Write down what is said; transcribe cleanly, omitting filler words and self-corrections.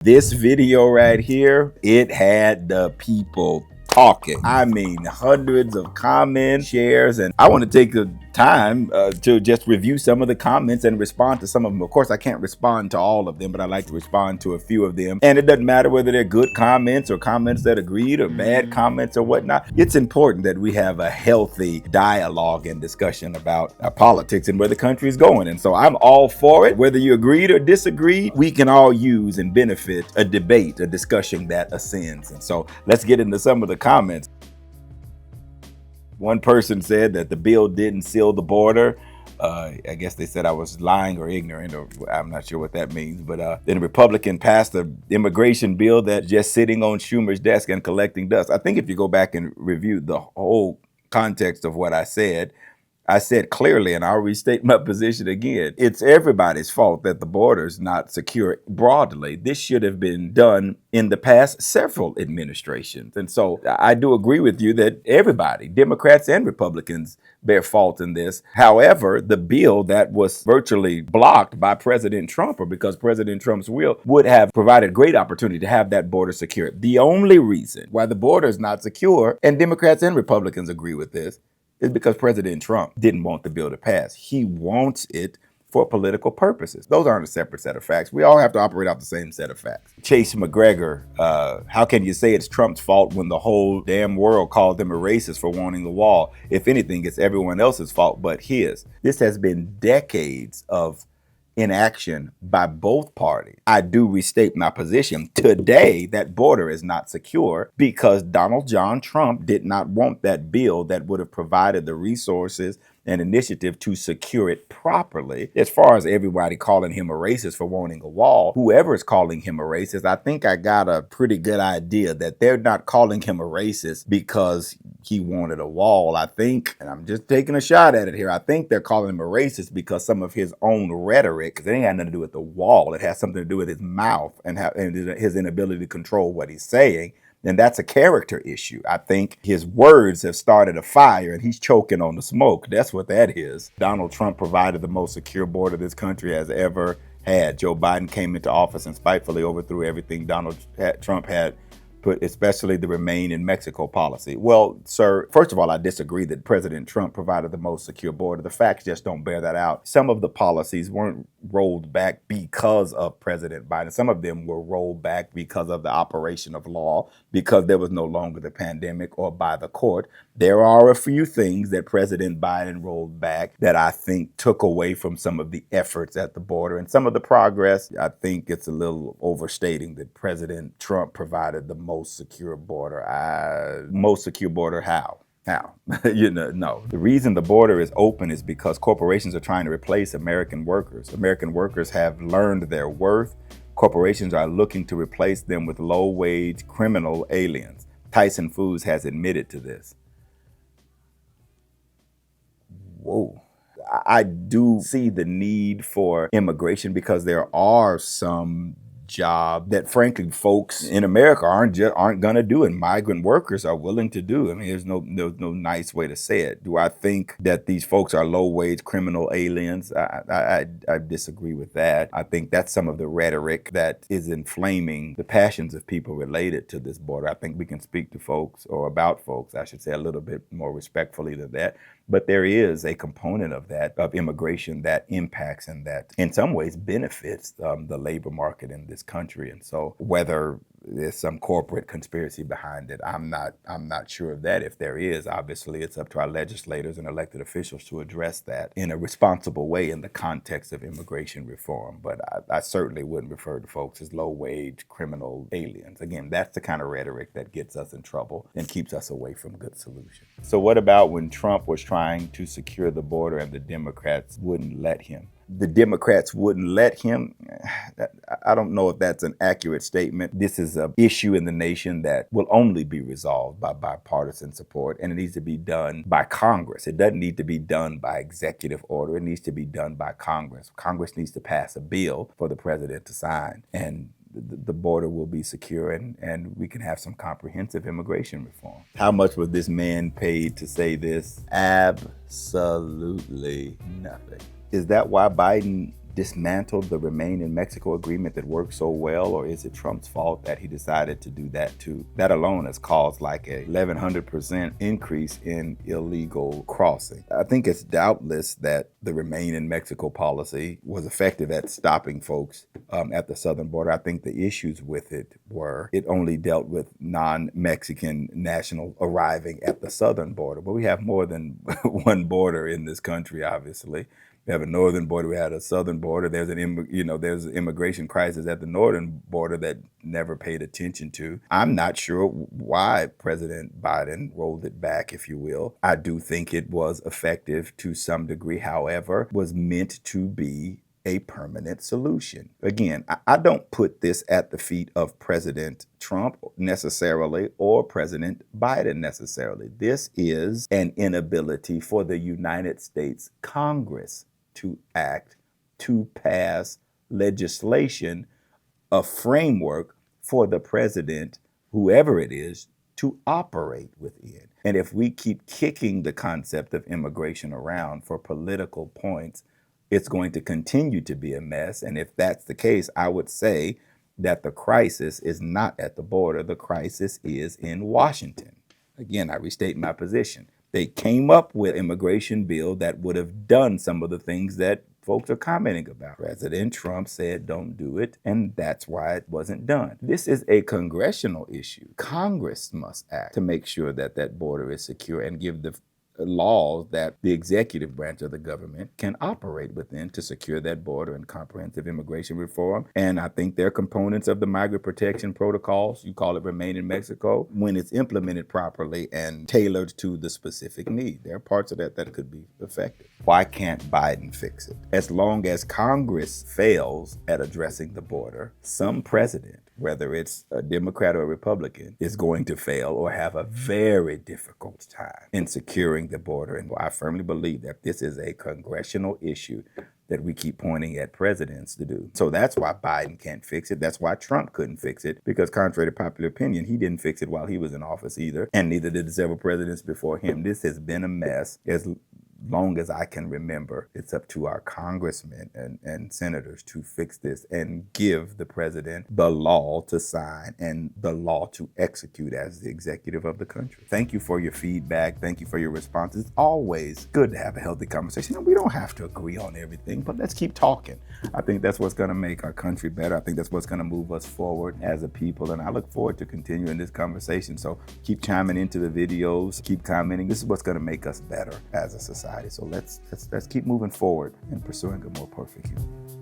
This video right here, it had the people talking. I mean, hundreds of comments, shares, and I want to take the time to just review some of the comments and respond to some of them. Of course, I can't respond to all of them, but I like to respond to a few of them. And it doesn't matter whether they're good comments or comments that agreed or bad comments or whatnot. It's important that we have a healthy dialogue and discussion about politics and where the country is going. And so I'm all for it. Whether you agreed or disagreed, we can all use and benefit a debate, a discussion that ascends. And so let's get into some of the comments. One person said that the bill didn't seal the border. I guess they said I was lying or ignorant, or I'm not sure what that means. But then a Republican passed an immigration bill that's just sitting on Schumer's desk and collecting dust. I think if you go back and review the whole context of what I said clearly, and I'll restate my position again, it's everybody's fault that the border is not secure broadly. This should have been done in the past several administrations. And so I do agree with you that everybody, Democrats and Republicans, bear fault in this. However, the bill that was virtually blocked by President Trump, or because President Trump's will, would have provided great opportunity to have that border secure. The only reason why the border is not secure, and Democrats and Republicans agree with this, is because President Trump didn't want the bill to pass. He wants it for political purposes. Those aren't a separate set of facts. We all have to operate off the same set of facts. Chase McGregor, how can you say it's Trump's fault when the whole damn world called him a racist for wanting the wall? If anything, it's everyone else's fault but his. This has been decades of inaction by both parties. I do restate my position. Today, that border is not secure because Donald John Trump did not want that bill that would have provided the resources and initiative to secure it properly. As far as everybody calling him a racist for wanting a wall, whoever is calling him a racist, I think I got a pretty good idea that they're not calling him a racist because he wanted a wall. I think, and I'm just taking a shot at it here, I think they're calling him a racist because some of his own rhetoric, because it ain't got nothing to do with the wall, it has something to do with his mouth and his inability to control what he's saying. And that's a character issue. I think his words have started a fire and he's choking on the smoke. That's what that is. Donald Trump provided the most secure border this country has ever had. Joe Biden came into office and spitefully overthrew everything Trump had put, especially the Remain in Mexico policy. Well, sir, first of all, I disagree that President Trump provided the most secure border. The facts just don't bear that out. Some of the policies weren't rolled back because of President Biden. Some of them were rolled back because of the operation of law, because there was no longer the pandemic, or by the court. There are a few things that President Biden rolled back that I think took away from some of the efforts at the border and some of the progress. I think it's a little overstating that President Trump provided the most secure border. Most secure border how? How? No. The reason the border is open is because corporations are trying to replace American workers. American workers have learned their worth. Corporations are looking to replace them with low-wage criminal aliens. Tyson Foods has admitted to this. Whoa. I do see the need for immigration because there are some jobs that frankly folks in America aren't gonna do, and migrant workers are willing to do. I mean, there's no nice way to say it. Do I think that these folks are low-wage criminal aliens? I disagree with that. I think that's some of the rhetoric that is inflaming the passions of people related to this border. I think we can speak to folks, or about folks, I should say, a little bit more respectfully than that. But there is a component of that, of immigration, that impacts and that in some ways benefits the labor market in this country. And so whether there's some corporate conspiracy behind it, I'm not sure of that. If there is, obviously it's up to our legislators and elected officials to address that in a responsible way in the context of immigration reform. But I certainly wouldn't refer to folks as low-wage criminal aliens. Again, that's the kind of rhetoric that gets us in trouble and keeps us away from good solutions. So what about when Trump was trying to secure the border and the Democrats wouldn't let him? The Democrats wouldn't let him. I don't know if that's an accurate statement. This is an issue in the nation that will only be resolved by bipartisan support, and it needs to be done by Congress. It doesn't need to be done by executive order. It needs to be done by Congress. Congress needs to pass a bill for the president to sign, and the border will be secure, and we can have some comprehensive immigration reform. How much was this man paid to say this? Absolutely nothing. Is that why Biden dismantle the Remain in Mexico agreement that worked so well, or is it Trump's fault that he decided to do that too? That alone has caused like a 1,100% increase in illegal crossing. I think it's doubtless that the Remain in Mexico policy was effective at stopping folks at the southern border. I think the issues with it were it only dealt with non-Mexican nationals arriving at the southern border, but we have more than one border in this country, obviously. We have a northern border. We had a southern border. There's there's an immigration crisis at the northern border that never paid attention to. I'm not sure why President Biden rolled it back, if you will. I do think it was effective to some degree. However, was meant to be a permanent solution. Again, I don't put this at the feet of President Trump necessarily or President Biden necessarily. This is an inability for the United States Congress to act, to pass legislation, a framework for the president, whoever it is, to operate within. And if we keep kicking the concept of immigration around for political points, it's going to continue to be a mess. And if that's the case, I would say that the crisis is not at the border. The crisis is in Washington. Again, I restate my position. They came up with an immigration bill that would have done some of the things that folks are commenting about. President Trump said don't do it, and that's why it wasn't done. This is a congressional issue. Congress must act to make sure that that border is secure and give the laws that the executive branch of the government can operate within to secure that border and comprehensive immigration reform. And I think they're components of the migrant protection protocols. You call it Remain in Mexico. When it's implemented properly and tailored to the specific need, there are parts of that that could be effective. Why can't Biden fix it? As long as Congress fails at addressing the border, some president, whether it's a Democrat or a Republican, is going to fail or have a very difficult time in securing the border. And I firmly believe that this is a congressional issue that we keep pointing at presidents to do. So that's why Biden can't fix it. That's why Trump couldn't fix it, because contrary to popular opinion, he didn't fix it while he was in office either, and neither did the several presidents before him. This has been a mess as long as I can remember. It's up to our congressmen and senators to fix this and give the president the law to sign and the law to execute as the executive of the country. Thank you for your feedback. Thank you for your responses. It's always good to have a healthy conversation. And we don't have to agree on everything, but let's keep talking. I think that's what's going to make our country better. I think that's what's going to move us forward as a people. And I look forward to continuing this conversation. So keep chiming into the videos, keep commenting. This is what's going to make us better as a society. So let's keep moving forward and pursuing a more perfect human.